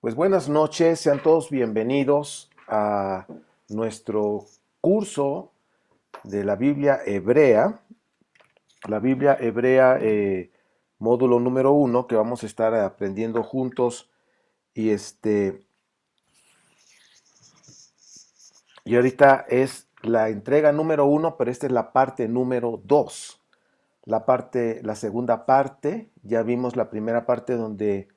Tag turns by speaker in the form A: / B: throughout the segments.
A: Pues buenas noches, sean todos bienvenidos a nuestro curso de la Biblia Hebrea. La Biblia Hebrea, módulo número 1, que vamos a estar aprendiendo juntos. Y y ahorita es la entrega número 1, pero esta es la parte número 2. La segunda parte, ya vimos la primera parte donde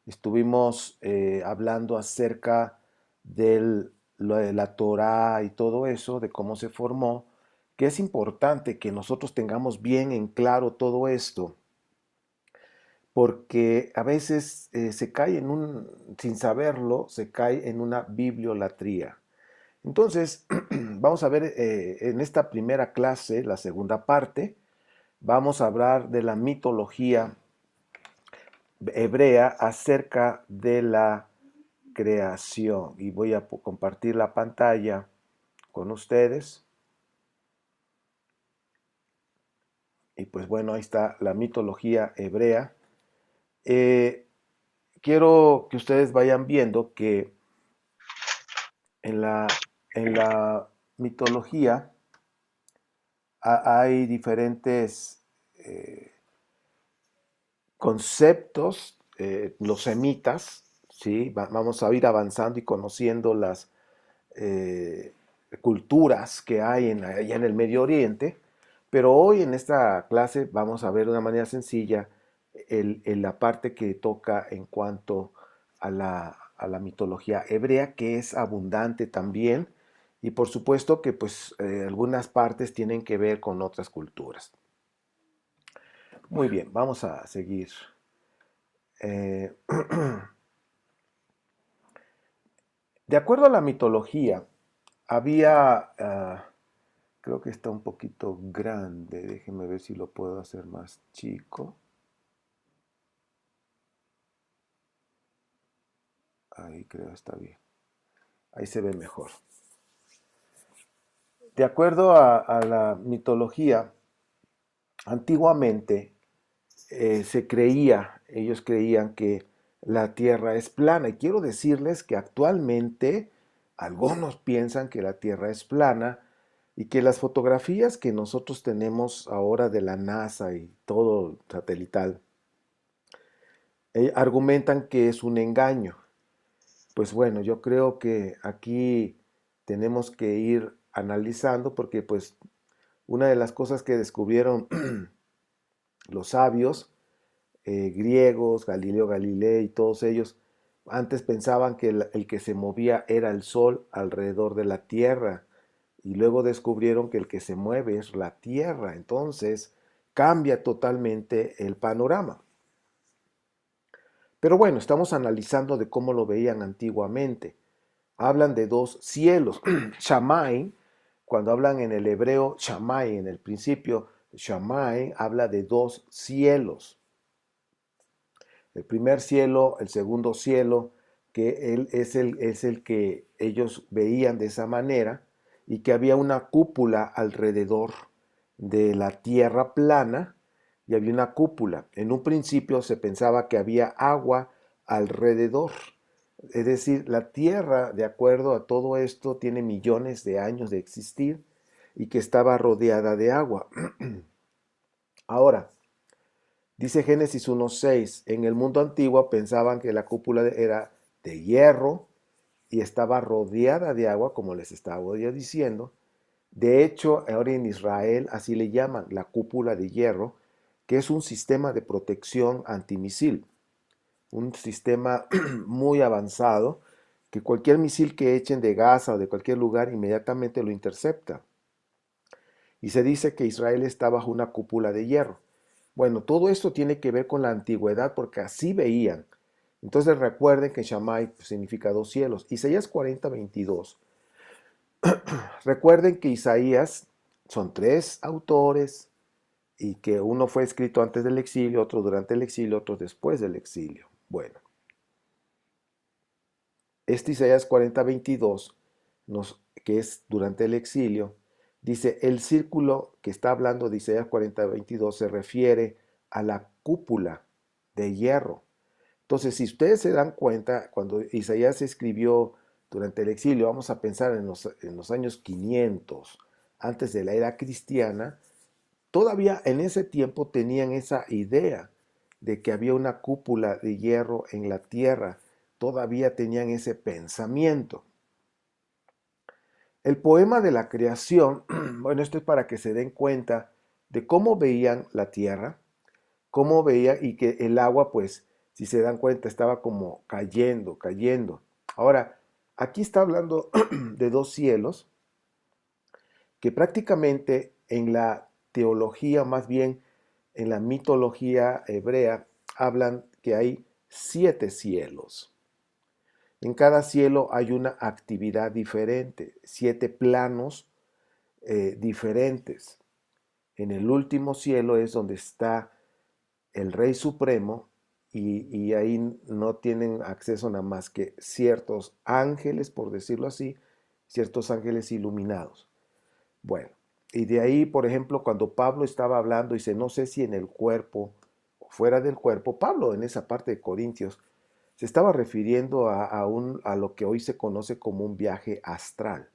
A: estuvimos hablando acerca de la Torá y todo eso, de cómo se formó, que es importante que nosotros tengamos bien en claro todo esto, porque a veces se cae sin saberlo, se cae en una bibliolatría. Entonces, vamos a ver en esta primera clase, la segunda parte, vamos a hablar de la mitología hebrea acerca de la creación. Y voy a compartir la pantalla con ustedes. Y pues bueno, ahí está la mitología hebrea. Eh, Quiero que ustedes vayan viendo que en la mitología hay diferentes conceptos, los semitas, ¿sí? Vamos a ir avanzando y conociendo las culturas que hay allá en el Medio Oriente, pero hoy en esta clase vamos a ver de una manera sencilla la parte que toca en cuanto a la mitología hebrea, que es abundante también, y por supuesto que pues algunas partes tienen que ver con otras culturas. Muy bien, vamos a seguir. Eh, de acuerdo a la mitología, había creo que está un poquito grande. Déjenme ver si lo puedo hacer más chico. Ahí creo está bien. Ahí se ve mejor. De acuerdo a la mitología, antiguamente ellos creían que la Tierra es plana. Y quiero decirles que actualmente algunos piensan que la Tierra es plana y que las fotografías que nosotros tenemos ahora de la NASA y todo satelital argumentan que es un engaño. Pues bueno, yo creo que aquí tenemos que ir analizando porque pues una de las cosas que descubrieron los sabios griegos, Galileo Galilei y todos ellos, antes pensaban que el que se movía era el sol alrededor de la tierra y luego descubrieron que el que se mueve es la tierra. Entonces cambia totalmente el panorama. Pero bueno, estamos analizando de cómo lo veían antiguamente. Hablan de dos cielos. Shammai, cuando hablan en el hebreo, Shammai, en el principio, Shammai habla de dos cielos. El primer cielo, el segundo cielo, que él es el que ellos veían de esa manera y que había una cúpula alrededor de la tierra plana y había una cúpula. En un principio se pensaba que había agua alrededor. Es decir, la tierra, de acuerdo a todo esto, tiene millones de años de existir y que estaba rodeada de agua. Ahora, dice Génesis 1:6, en el mundo antiguo pensaban que la cúpula era de hierro y estaba rodeada de agua, como les estaba ya diciendo. De hecho, ahora en Israel así le llaman la cúpula de hierro, que es un sistema de protección antimisil, un sistema muy avanzado que cualquier misil que echen de Gaza o de cualquier lugar inmediatamente lo intercepta. Y se dice que Israel está bajo una cúpula de hierro. Bueno, todo esto tiene que ver con la antigüedad porque así veían. Entonces recuerden que Shammai significa dos cielos. Isaías 40:22. Recuerden que Isaías son tres autores y que uno fue escrito antes del exilio, otro durante el exilio, otro después del exilio. Bueno, este Isaías 40:22, que es durante el exilio, dice, el círculo que está hablando de Isaías 40:22 se refiere a la cúpula de hierro, Entonces, si ustedes se dan cuenta, cuando Isaías escribió durante el exilio, vamos a pensar en los años 500, antes de la era cristiana, todavía en ese tiempo tenían esa idea de que había una cúpula de hierro en la tierra, todavía tenían ese pensamiento. El poema de la creación, bueno, esto es para que se den cuenta de cómo veían la tierra, cómo veía y que el agua, pues, si se dan cuenta, estaba como cayendo, cayendo. Ahora, aquí está hablando de dos cielos que prácticamente en la teología, más bien en la mitología hebrea, hablan que hay 7 cielos. En cada cielo hay una actividad diferente, 7 planos diferentes. En el último cielo es donde está el Rey Supremo y ahí no tienen acceso nada más que ciertos ángeles, por decirlo así, ciertos ángeles iluminados. Bueno, y de ahí, por ejemplo, cuando Pablo estaba hablando, dice, no sé si en el cuerpo o fuera del cuerpo, Pablo en esa parte de Corintios se estaba refiriendo a lo que hoy se conoce como un viaje astral.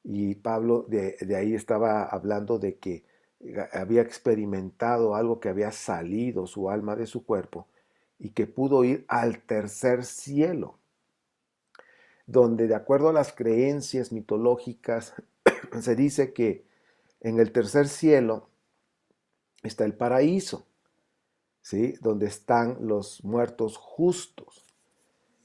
A: Y Pablo de ahí estaba hablando de que había experimentado algo que había salido su alma de su cuerpo y que pudo ir al tercer cielo, donde de acuerdo a las creencias mitológicas se dice que en el tercer cielo está el paraíso, ¿sí? Donde están los muertos justos.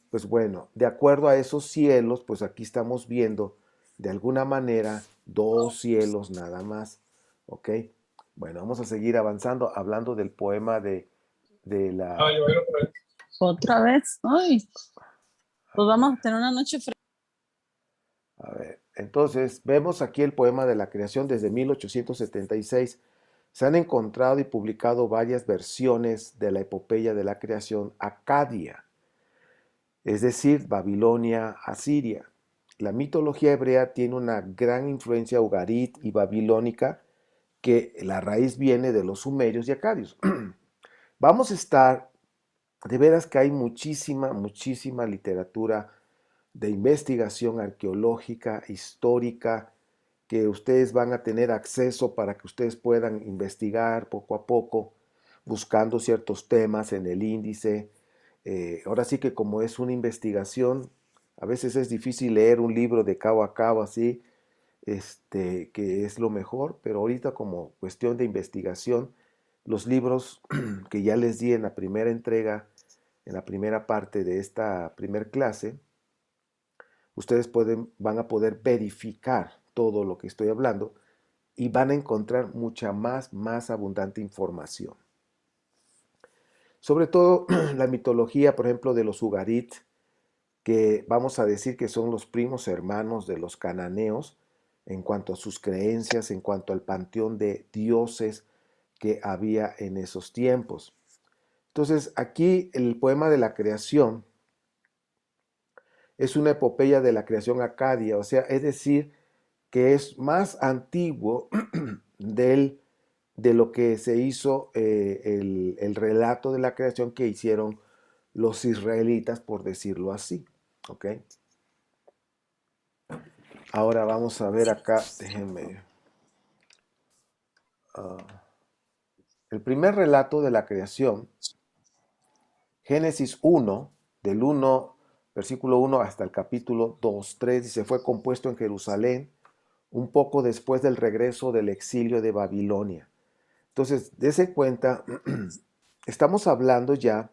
A: Pues bueno, de acuerdo a esos cielos, pues aquí estamos viendo de alguna manera 2 cielos nada más, ¿ok? Bueno, vamos a seguir avanzando, hablando del poema de la...
B: Otra vez, ay, pues vamos a tener una noche fresca.
A: A ver, entonces vemos aquí el poema de la creación desde 1876. Se han encontrado y publicado varias versiones de la epopeya de la creación acadia, es decir, Babilonia, Asiria. La mitología hebrea tiene una gran influencia ugarit y babilónica, que la raíz viene de los sumerios y acadios. Vamos a estar, de veras que hay muchísima, muchísima literatura de investigación arqueológica, histórica, que ustedes van a tener acceso para que ustedes puedan investigar poco a poco, buscando ciertos temas en el índice. Ahora sí que como es una investigación, a veces es difícil leer un libro de cabo a cabo así, que es lo mejor, pero ahorita como cuestión de investigación, los libros que ya les di en la primera entrega, en la primera parte de esta primer clase, ustedes van a poder verificar todo lo que estoy hablando y van a encontrar mucha más abundante información. Sobre todo la mitología, por ejemplo, de los Ugarit, que vamos a decir que son los primos hermanos de los cananeos en cuanto a sus creencias, en cuanto al panteón de dioses que había en esos tiempos. Entonces, aquí el poema de la creación es una epopeya de la creación acadia, o sea, es decir, que es más antiguo de lo que se hizo el relato de la creación que hicieron los israelitas, por decirlo así. ¿Ok? Ahora vamos a ver acá, déjenme. El primer relato de la creación, Génesis 1, del 1, versículo 1 hasta el capítulo 2, 3, dice, fue compuesto en Jerusalén un poco después del regreso del exilio de Babilonia. Entonces, dése cuenta, estamos hablando ya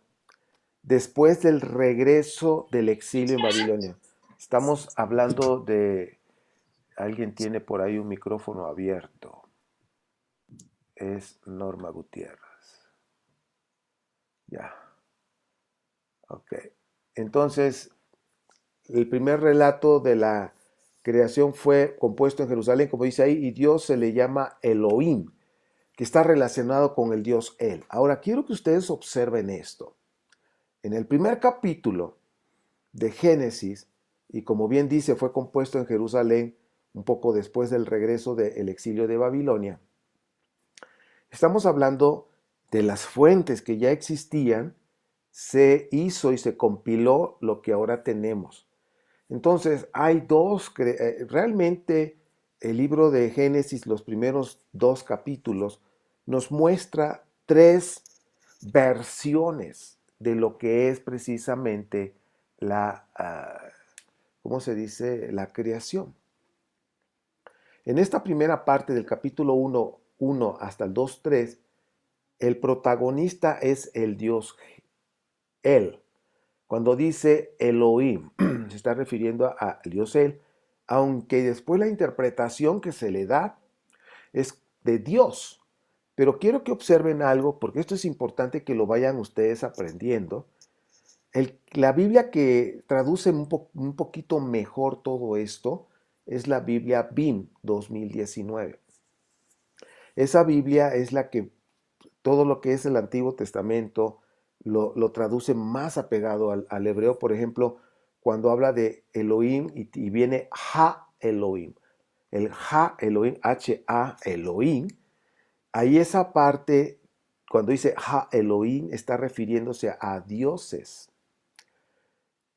A: después del regreso del exilio en Babilonia. Estamos hablando de... Alguien tiene por ahí un micrófono abierto. Es Norma Gutiérrez. Ya. Ok. Entonces, el primer relato de la creación fue compuesto en Jerusalén, como dice ahí, y Dios se le llama Elohim, que está relacionado con el Dios El. Ahora, quiero que ustedes observen esto. En el primer capítulo de Génesis, y como bien dice, fue compuesto en Jerusalén un poco después del regreso del exilio de Babilonia. Estamos hablando de las fuentes que ya existían se hizo y se compiló lo que ahora tenemos. Entonces, realmente el libro de Génesis, los primeros 2 capítulos, nos muestra 3 versiones de lo que es precisamente ¿cómo se dice? La creación. En esta primera parte del capítulo 1 hasta el 2:3, el protagonista es el Dios Él. Cuando dice Elohim, se está refiriendo a Dios Él, aunque después la interpretación que se le da es de Dios. Pero quiero que observen algo, porque esto es importante que lo vayan ustedes aprendiendo. La Biblia que traduce un poquito mejor todo esto es la Biblia BIM 2019. Esa Biblia es la que todo lo que es el Antiguo Testamento lo traduce más apegado al hebreo. Por ejemplo, cuando habla de Elohim y viene Ha Elohim, el Ha Elohim, H-A Elohim, ahí esa parte, cuando dice Ha Elohim, está refiriéndose a dioses.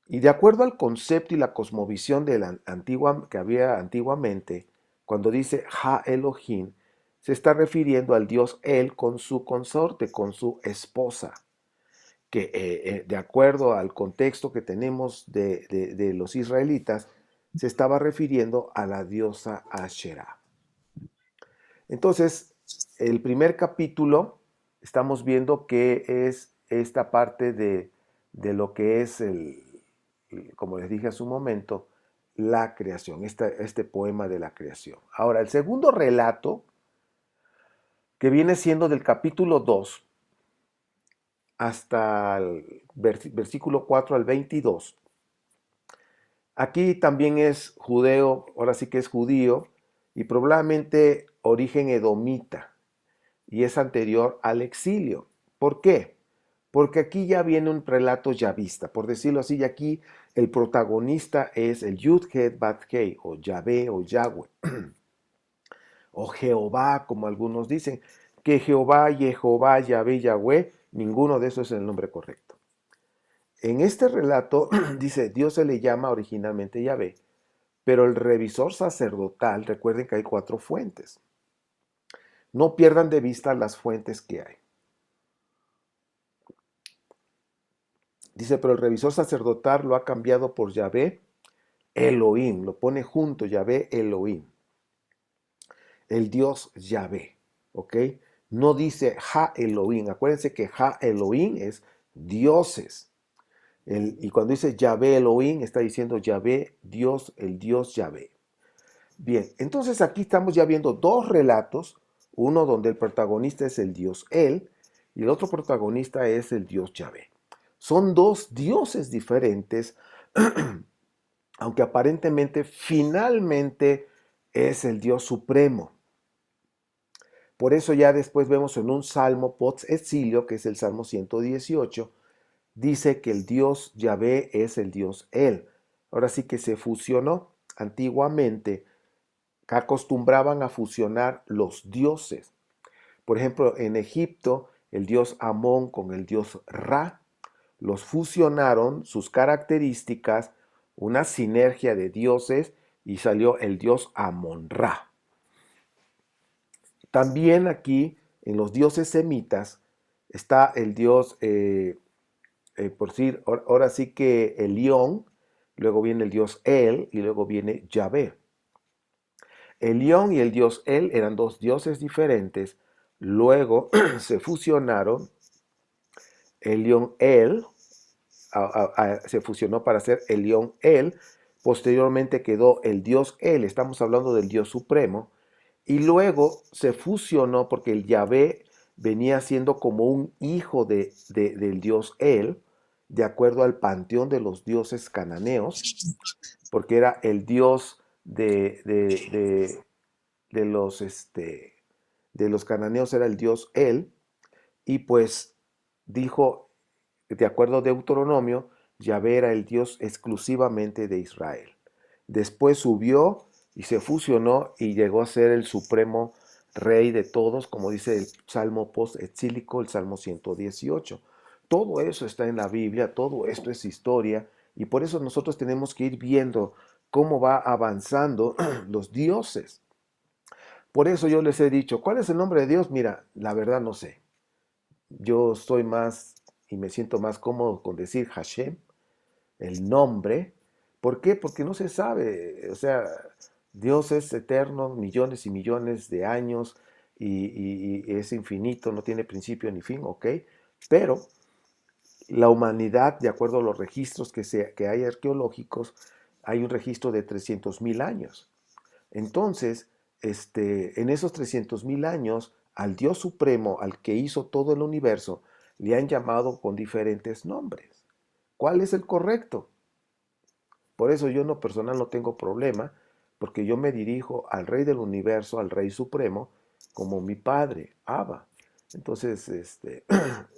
A: Y de acuerdo al concepto y la cosmovisión de que había antiguamente, cuando dice Ha Elohim, se está refiriendo al dios él con su consorte, con su esposa, que de acuerdo al contexto que tenemos de los israelitas, se estaba refiriendo a la diosa Asherah. Entonces, el primer capítulo, estamos viendo que es esta parte de lo que es como les dije hace un momento, la creación, este poema de la creación. Ahora, el segundo relato, que viene siendo del capítulo 2 hasta el versículo 4 al 22, aquí también es judeo, ahora sí que es judío, y probablemente origen edomita, y es anterior al exilio. ¿Por qué? Porque aquí ya viene un relato yavista, por decirlo así, y aquí el protagonista es el Yud-Het Bat-Hei, o Yahvé o Yahweh, o Jehová, como algunos dicen, que Jehová, Jehová, Yahvé, Yahweh, ninguno de esos es el nombre correcto. En este relato dice, Dios se le llama originalmente Yahvé, pero el revisor sacerdotal, recuerden que hay 4 fuentes. No pierdan de vista las fuentes que hay. Dice, pero el revisor sacerdotal lo ha cambiado por Yahvé Elohim, lo pone junto, Yahvé Elohim, el Dios Yahvé, ¿ok? No dice Ha Elohim, acuérdense que Ha Elohim es dioses. Y cuando dice Yahvé Elohim, está diciendo Yahvé, Dios, el Dios Yahvé. Bien, entonces aquí estamos ya viendo 2 relatos, uno donde el protagonista es el Dios Él y el otro protagonista es el Dios Yahvé. Son 2 dioses diferentes, aunque aparentemente finalmente es el Dios supremo. Por eso ya después vemos en un salmo post-exilio, que es el Salmo 118, dice que el Dios Yahvé es el Dios Él. Ahora sí que se fusionó. Antiguamente acostumbraban a fusionar los dioses. Por ejemplo, en Egipto, el dios Amón con el dios Ra, los fusionaron, sus características, una sinergia de dioses y salió el dios Amón-Ra. También aquí, en los dioses semitas, está el dios, por decir, ahora sí que Elión, luego viene el dios El y luego viene Yahvé. Elión y el dios El eran 2 dioses diferentes, luego se fusionaron. Elión El se fusionó para ser Elión El, posteriormente quedó el dios El, estamos hablando del Dios Supremo, y luego se fusionó porque el Yahvé venía siendo como un hijo del dios El, de acuerdo al panteón de los dioses cananeos, porque era el dios de los cananeos, era el dios El, y pues dijo, de acuerdo a Deuteronomio, Yahvé era el Dios exclusivamente de Israel. Después subió y se fusionó y llegó a ser el supremo rey de todos, como dice el Salmo post-exílico, el Salmo 118. Todo eso está en la Biblia, todo esto es historia, y por eso nosotros tenemos que ir viendo cómo va avanzando los dioses. Por eso yo les he dicho, ¿cuál es el nombre de Dios? Mira, la verdad no sé. Yo soy más y me siento más cómodo con decir Hashem, el nombre. ¿Por qué? Porque no se sabe. O sea, Dios es eterno, millones y millones de años y es infinito, no tiene principio ni fin, ¿ok? Pero la humanidad, de acuerdo a los registros que hay arqueológicos, hay un registro de 300.000 años. Entonces, en esos 300.000 años, al Dios Supremo, al que hizo todo el universo, le han llamado con diferentes nombres. ¿Cuál es el correcto? Por eso yo en lo personal no tengo problema, porque yo me dirijo al Rey del universo, al Rey Supremo, como mi Padre, Abba. Entonces,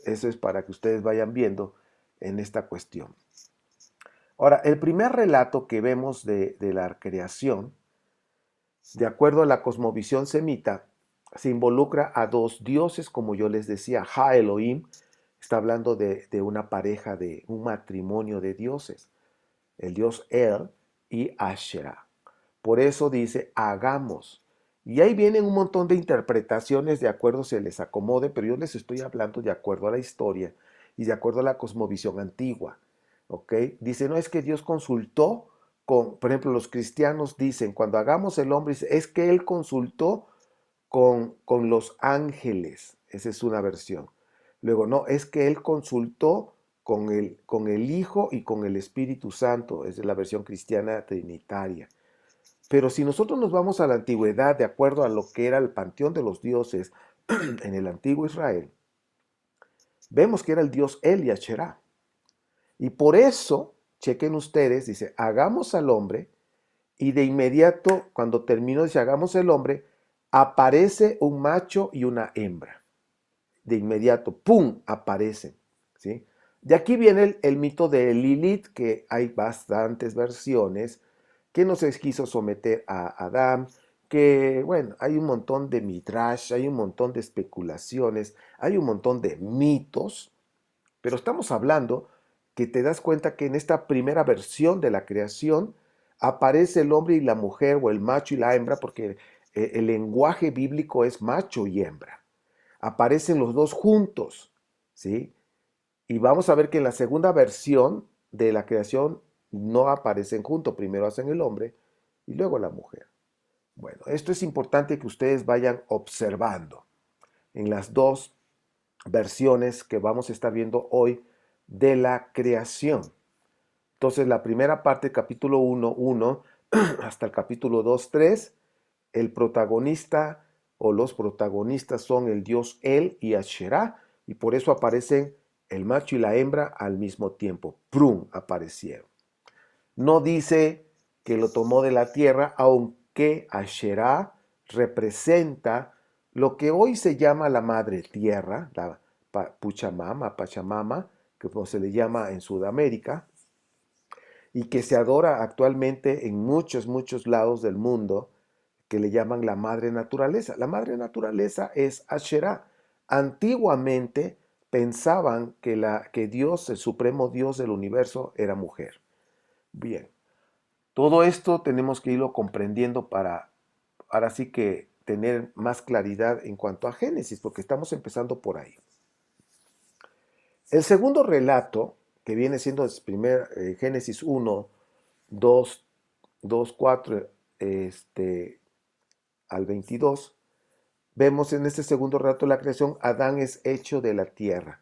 A: eso es para que ustedes vayan viendo en esta cuestión. Ahora, el primer relato que vemos de la creación, de acuerdo a la cosmovisión semita, se involucra a dos dioses, como yo les decía. Ha Elohim está hablando de una pareja, de un matrimonio de dioses, el dios El y Asherah. Por eso dice, hagamos. Y ahí vienen un montón de interpretaciones de acuerdo se les acomode, pero yo les estoy hablando de acuerdo a la historia y de acuerdo a la cosmovisión antigua. ¿Ok? Dice, no es que Dios consultó por ejemplo, los cristianos dicen, cuando hagamos el hombre, es que él consultó con los ángeles. Esa es una versión. Luego, no, es que él consultó con el Hijo y con el Espíritu Santo. Esa es la versión cristiana trinitaria. Pero si nosotros nos vamos a la antigüedad, de acuerdo a lo que era el panteón de los dioses en el antiguo Israel, vemos que era el dios El y Asherah. Y por eso, chequen ustedes, dice, hagamos al hombre, y de inmediato, cuando terminó, dice, hagamos el hombre, aparece un macho y una hembra. De inmediato, ¡pum!, aparecen, ¿sí? De aquí viene el mito de Lilith, que hay bastantes versiones, que no se quiso someter a Adán, que, bueno, hay un montón de midrash, hay un montón de especulaciones, hay un montón de mitos, pero estamos hablando que te das cuenta que en esta primera versión de la creación aparece el hombre y la mujer o el macho y la hembra, porque el lenguaje bíblico es macho y hembra. Aparecen los dos juntos, ¿sí? Y vamos a ver que en la segunda versión de la creación no aparecen juntos. Primero hacen el hombre y luego la mujer. Bueno, esto es importante que ustedes vayan observando en las dos versiones que vamos a estar viendo hoy de la creación. Entonces, la primera parte, capítulo 1:1 hasta el capítulo 2:3, el protagonista o los protagonistas son el dios El y Asherah, y por eso aparecen el macho y la hembra al mismo tiempo. ¡Prum! Aparecieron. No dice que lo tomó de la tierra, aunque Asherah representa lo que hoy se llama la madre tierra, la Pachamama, que como se le llama en Sudamérica, y que se adora actualmente en muchos, muchos lados del mundo, que le llaman la madre naturaleza. La madre naturaleza es Asherah. Antiguamente pensaban que Dios, el supremo Dios del universo, era mujer. Bien, todo esto tenemos que irlo comprendiendo para ahora sí que tener más claridad en cuanto a Génesis, porque estamos empezando por ahí. El segundo relato, que viene siendo el primer Génesis 1, 2, 2, 4 al 22, vemos en este segundo relato de la creación, Adán es hecho de la tierra.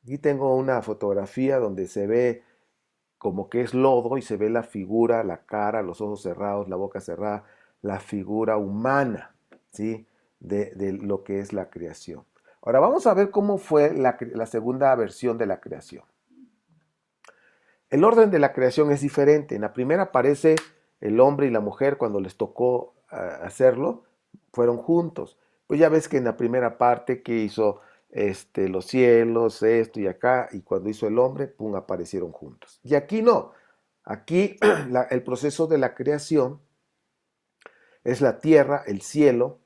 A: Aquí tengo una fotografía donde se ve como que es lodo y se ve la figura, la cara, los ojos cerrados, la boca cerrada, la figura humana, ¿sí? De lo que es la creación. Ahora vamos a ver cómo fue la segunda versión de la creación. El orden de la creación es diferente. En la primera aparece el hombre y la mujer cuando les tocó hacerlo, fueron juntos. Pues ya ves que en la primera parte que hizo los cielos, esto y acá, y cuando hizo el hombre, pum, aparecieron juntos. Y aquí no. Aquí el proceso de la creación es la tierra, el cielo,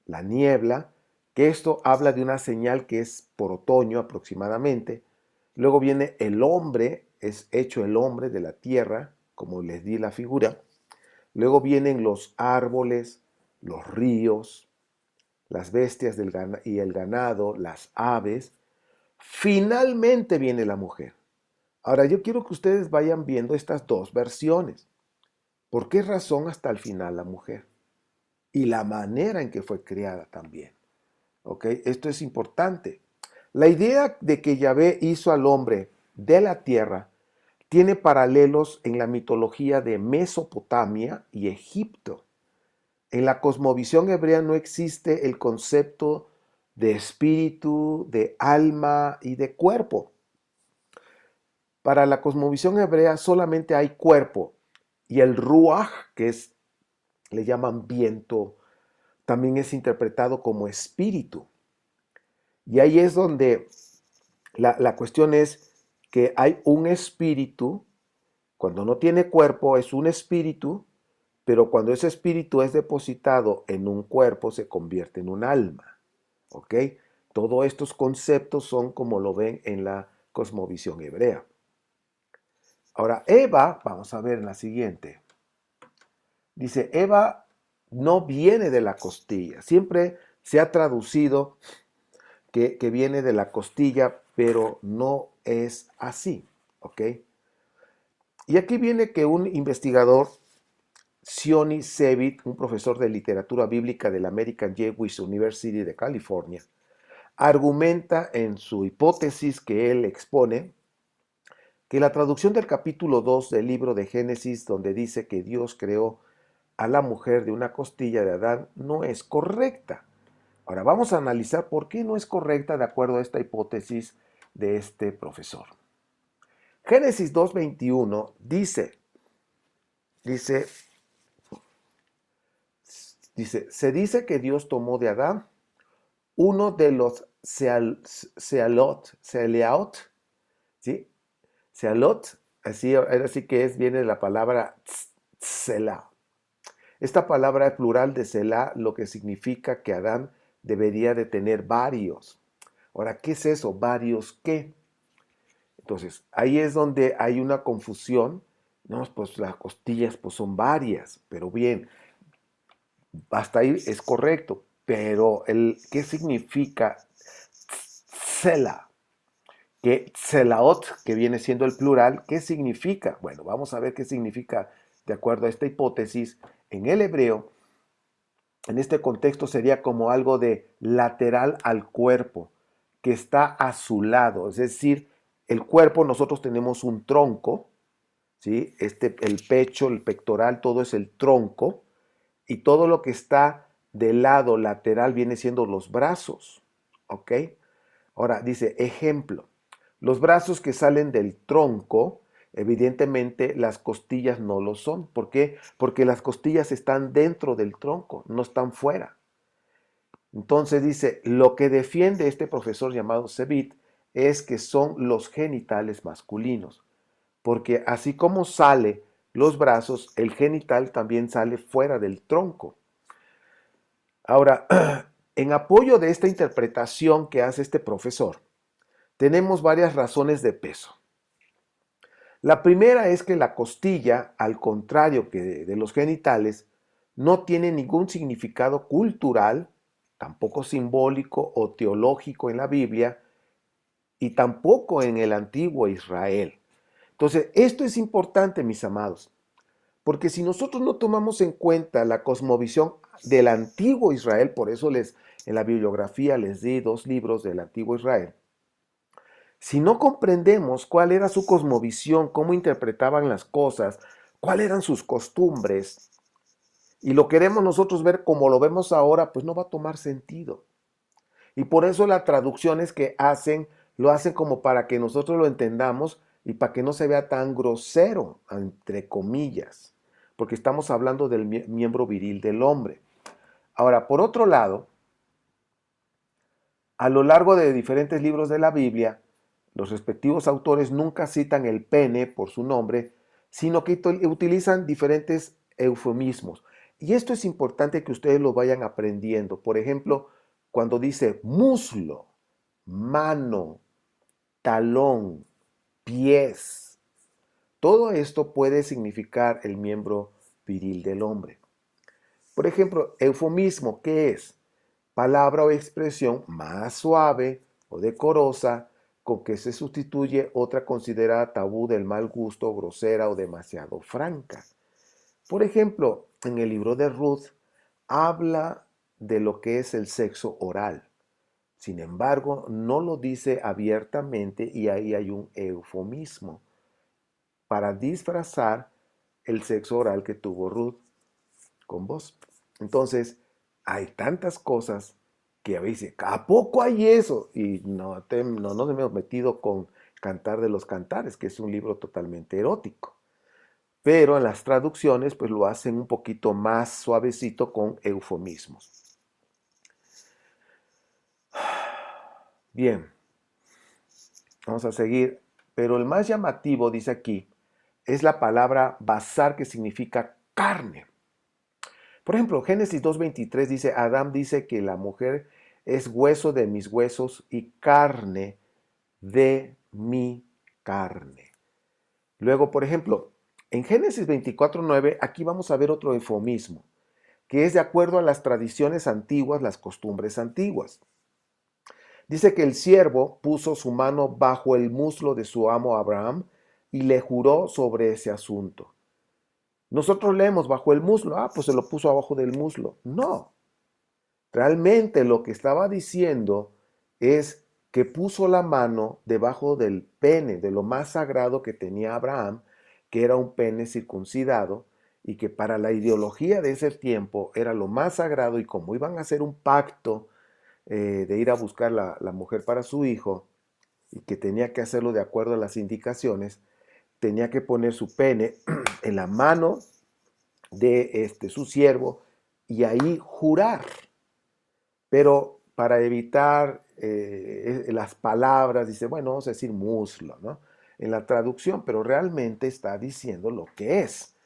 A: la niebla, que esto habla de una señal que es por otoño aproximadamente, Luego viene el hombre, es hecho el hombre de la tierra, como les di la figura. Luego vienen los árboles, los ríos, las bestias y el ganado, las aves. Finalmente viene la mujer. Ahora yo quiero que ustedes vayan viendo estas dos versiones. ¿Por qué razón hasta el final la mujer? Y la manera en que fue creada también. ¿Ok? Esto es importante. La idea de que Yahvé hizo al hombre de la tierra tiene paralelos en la mitología de Mesopotamia y Egipto. En la cosmovisión hebrea no existe el concepto de espíritu, de alma y de cuerpo. Para la cosmovisión hebrea solamente hay cuerpo y el ruach, le llaman viento, también es interpretado como espíritu. Y ahí es donde la cuestión es que hay un espíritu, cuando no tiene cuerpo es un espíritu, pero cuando ese espíritu es depositado en un cuerpo se convierte en un alma. ¿Ok? Todos estos conceptos son como lo ven en la cosmovisión hebrea. Ahora, Eva, vamos a ver en la siguiente. Dice, Eva no viene de la costilla. Siempre se ha traducido que viene de la costilla, pero no es así. ¿Ok? Y aquí viene que un investigador, Sioni Sevit, un profesor de literatura bíblica de la American Jewish University de California, argumenta en su hipótesis que él expone que la traducción del capítulo 2 del libro de Génesis, donde dice que Dios creó a la mujer de una costilla de Adán, no es correcta. Ahora vamos a analizar por qué no es correcta de acuerdo a esta hipótesis de este profesor. Génesis 2:21 dice, se dice que Dios tomó de Adán uno de los Sealot, ¿sí? Sealot, así que viene de la palabra Selah. Esta palabra es plural de Selah, lo que significa que Adán debería de tener varios. Ahora, ¿qué es eso? ¿Varios qué? Entonces, ahí es donde hay una confusión. No, pues las costillas pues son varias, pero bien, hasta ahí es correcto. Pero ¿qué significa Selah? Que Selaot, que viene siendo el plural, ¿qué significa? Bueno, vamos a ver qué significa de acuerdo a esta hipótesis. En el hebreo, en este contexto sería como algo de lateral al cuerpo, que está a su lado. Es decir, el cuerpo, nosotros tenemos un tronco, ¿sí? El pecho, el pectoral, todo es el tronco, y todo lo que está del lado lateral viene siendo los brazos. ¿Ok? Ahora dice, ejemplo, los brazos que salen del tronco, evidentemente las costillas no lo son. ¿Por qué? Porque las costillas están dentro del tronco, no están fuera. Entonces dice, lo que defiende este profesor llamado Sevit es que son los genitales masculinos, porque así como sale los brazos, el genital también sale fuera del tronco. Ahora, en apoyo de esta interpretación que hace este profesor, tenemos varias razones de peso. La primera es que la costilla, al contrario que de los genitales, no tiene ningún significado cultural, tampoco simbólico o teológico en la Biblia y tampoco en el antiguo Israel. Entonces, esto es importante, mis amados, porque si nosotros no tomamos en cuenta la cosmovisión del antiguo Israel, por eso en la bibliografía les di 2 libros del antiguo Israel, si no comprendemos cuál era su cosmovisión, cómo interpretaban las cosas, cuáles eran sus costumbres, y lo queremos nosotros ver como lo vemos ahora, pues no va a tomar sentido. Y por eso las traducciones que hacen, lo hacen como para que nosotros lo entendamos y para que no se vea tan grosero, entre comillas, porque estamos hablando del miembro viril del hombre. Ahora, por otro lado, a lo largo de diferentes libros de la Biblia, los respectivos autores nunca citan el pene por su nombre, sino que utilizan diferentes eufemismos. Y esto es importante que ustedes lo vayan aprendiendo. Por ejemplo, cuando dice muslo, mano, talón, pies. Todo esto puede significar el miembro viril del hombre. Por ejemplo, eufemismo, ¿qué es? Palabra o expresión más suave o decorosa con que se sustituye otra considerada tabú del mal gusto, grosera o demasiado franca. Por ejemplo, en el libro de Ruth habla de lo que es el sexo oral. Sin embargo, no lo dice abiertamente y ahí hay un eufemismo para disfrazar el sexo oral que tuvo Ruth con vos. Entonces, hay tantas cosas que a veces, ¿a poco hay eso? Y no nos hemos metido con Cantar de los Cantares, que es un libro totalmente erótico. Pero en las traducciones, pues lo hacen un poquito más suavecito con eufemismos. Bien, vamos a seguir. Pero el más llamativo, dice aquí, es la palabra basar, que significa carne. Por ejemplo, Génesis 2:23 dice, Adán dice que la mujer es hueso de mis huesos y carne de mi carne. Luego, por ejemplo, en Génesis 24:9, aquí vamos a ver otro eufemismo, que es de acuerdo a las tradiciones antiguas, las costumbres antiguas. Dice que el siervo puso su mano bajo el muslo de su amo Abraham y le juró sobre ese asunto. Nosotros leemos bajo el muslo, pues se lo puso abajo del muslo. No, realmente lo que estaba diciendo es que puso la mano debajo del pene, de lo más sagrado que tenía Abraham, que era un pene circuncidado, y que para la ideología de ese tiempo era lo más sagrado, y como iban a hacer un pacto de ir a buscar la mujer para su hijo, y que tenía que hacerlo de acuerdo a las indicaciones, tenía que poner su pene en la mano de su siervo y ahí jurar. Pero para evitar las palabras, dice, bueno, vamos a decir muslo, ¿no? En la traducción, pero realmente está diciendo lo que es.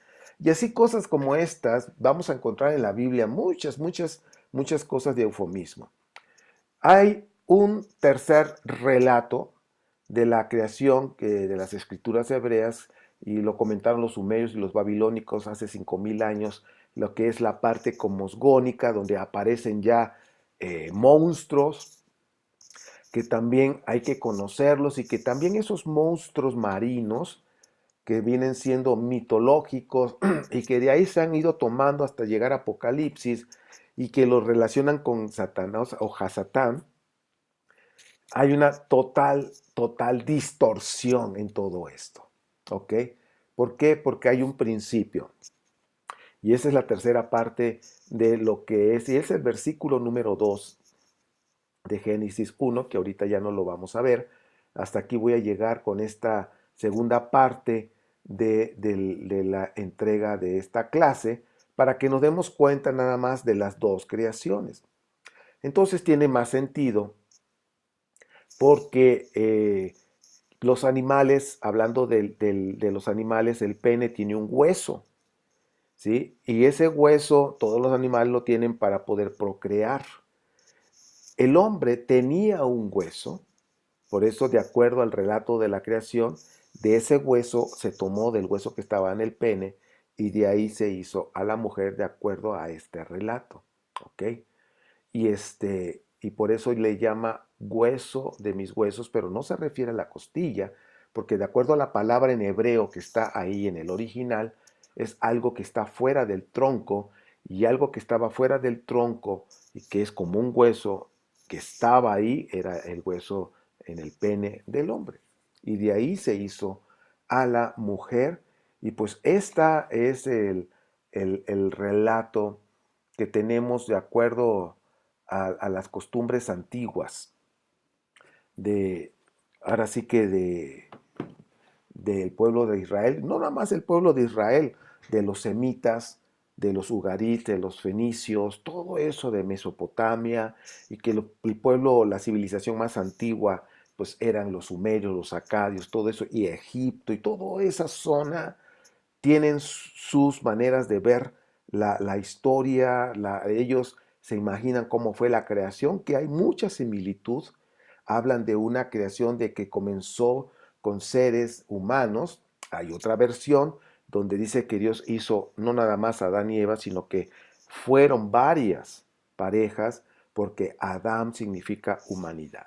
A: Y así cosas como estas vamos a encontrar en la Biblia muchas cosas de eufemismo. Hay un tercer relato de la creación de las escrituras hebreas, y lo comentaron los sumerios y los babilónicos hace 5000 años, lo que es la parte cosmogónica, donde aparecen ya monstruos, que también hay que conocerlos, y que también esos monstruos marinos que vienen siendo mitológicos y que de ahí se han ido tomando hasta llegar a Apocalipsis, y que los relacionan con Satanás o Hasatán, hay una total distorsión en todo esto. ¿Ok? ¿Por qué? Porque hay un principio. Y esa es la tercera parte de lo que es, y es el versículo número 2 de Génesis 1, que ahorita ya no lo vamos a ver. Hasta aquí voy a llegar con esta segunda parte de la entrega de esta clase, para que nos demos cuenta nada más de las dos creaciones. Entonces tiene más sentido, porque los animales, hablando de los animales, el pene tiene un hueso, ¿sí? Y ese hueso todos los animales lo tienen para poder procrear. El hombre tenía un hueso, por eso, de acuerdo al relato de la creación, de ese hueso se tomó del hueso que estaba en el pene, y de ahí se hizo a la mujer de acuerdo a este relato, ¿ok? Y por eso le llama hueso de mis huesos, pero no se refiere a la costilla, porque de acuerdo a la palabra en hebreo que está ahí en el original, es algo que está fuera del tronco, y algo que estaba fuera del tronco y que es como un hueso que estaba ahí, era el hueso en el pene del hombre. Y de ahí se hizo a la mujer, y pues esta es el relato que tenemos de acuerdo a las costumbres antiguas de, ahora sí que del pueblo de Israel, no nada más el pueblo de Israel, de los semitas, de los ugarit, de los fenicios, todo eso de Mesopotamia, y que el pueblo, la civilización más antigua, pues eran los sumerios, los acadios, todo eso, y Egipto, y toda esa zona tienen sus maneras de ver la historia, ellos se imaginan cómo fue la creación, que hay mucha similitud. Hablan de una creación de que comenzó con seres humanos. Hay otra versión donde dice que Dios hizo no nada más a Adán y Eva, sino que fueron varias parejas, porque Adán significa humanidad.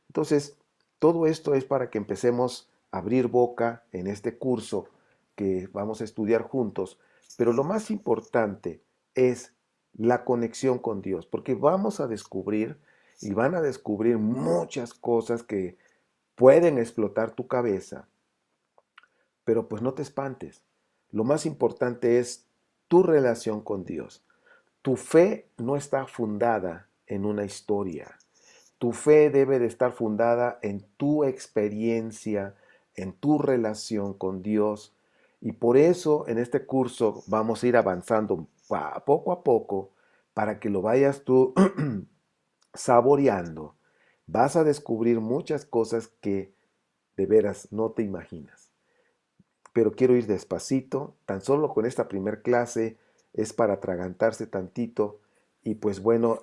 A: Entonces, todo esto es para que empecemos a abrir boca en este curso que vamos a estudiar juntos, pero lo más importante es la conexión con Dios, porque vamos a descubrir y van a descubrir muchas cosas que pueden explotar tu cabeza, pero pues no te espantes. Lo más importante es tu relación con Dios. Tu fe no está fundada en una historia. Tu fe debe de estar fundada en tu experiencia, en tu relación con Dios. Y por eso en este curso vamos a ir avanzando poco a poco para que lo vayas tú saboreando. Vas a descubrir muchas cosas que de veras no te imaginas. Pero quiero ir despacito, tan solo con esta primer clase es para atragantarse tantito. Y pues bueno,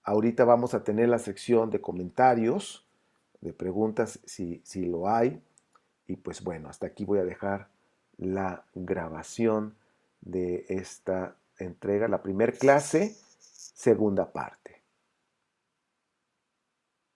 A: ahorita vamos a tener la sección de comentarios, de preguntas si lo hay. Y pues bueno, hasta aquí voy a dejar la grabación de esta entrega, la primer clase, segunda parte.